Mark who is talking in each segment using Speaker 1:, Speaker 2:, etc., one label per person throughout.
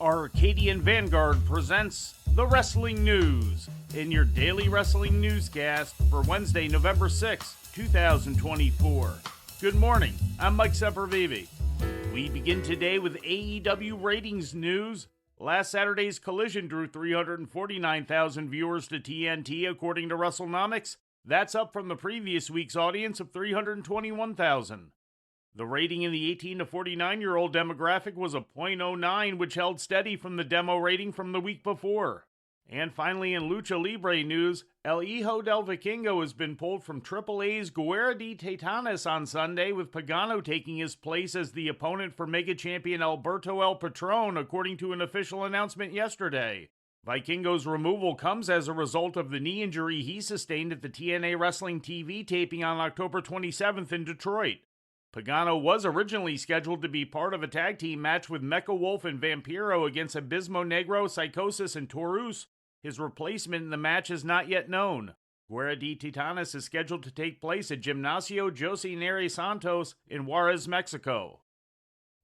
Speaker 1: Arcadian Vanguard presents the Wrestling News in your daily wrestling newscast for Wednesday, November 6, 2024. Good morning, I'm Mike Sempervive. We begin today with AEW ratings news. Last Saturday's Collision drew 349,000 viewers to TNT according to WrestleNomics. That's up from the previous week's audience of 321,000. The rating in the 18 to 49-year-old demographic was a .09, which held steady from the demo rating from the week before. And finally, in Lucha Libre news, El Hijo del Vikingo has been pulled from AAA's Guerra de Titanes on Sunday, with Pagano taking his place as the opponent for Mega Champion Alberto El Patron, according to an official announcement yesterday. Vikingo's removal comes as a result of the knee injury he sustained at the TNA Wrestling TV taping on October 27th in Detroit. Pagano was originally scheduled to be part of a tag team match with Mecha Wolf and Vampiro against Abismo Negro, Psychosis, and Taurus. His replacement in the match is not yet known. Guerra de Titanes is scheduled to take place at Gimnasio José Neri Santos in Juarez, Mexico.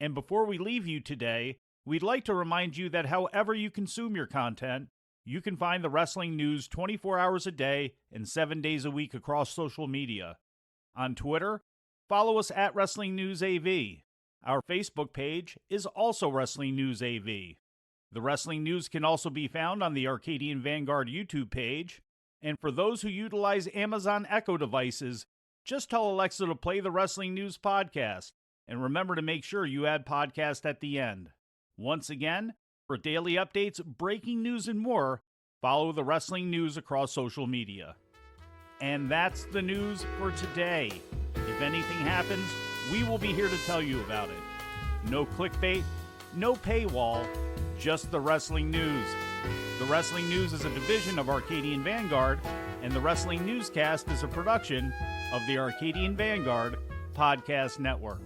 Speaker 1: And before we leave you today, we'd like to remind you that however you consume your content, you can find the wrestling news 24 hours a day and 7 days a week across social media. On Twitter, follow us at Wrestling News AV. Our Facebook page is also Wrestling News AV. The Wrestling News can also be found on the Arcadian Vanguard YouTube page. And for those who utilize Amazon Echo devices, just tell Alexa to play the Wrestling News podcast. And remember to make sure you add podcast at the end. Once again, for daily updates, breaking news, and more, follow the Wrestling News across social media. And that's the news for today. If anything happens, we will be here to tell you about it. No clickbait, no paywall, just the Wrestling News. The Wrestling News is a division of Arcadian Vanguard, and the Wrestling Newscast is a production of the Arcadian Vanguard Podcast Network.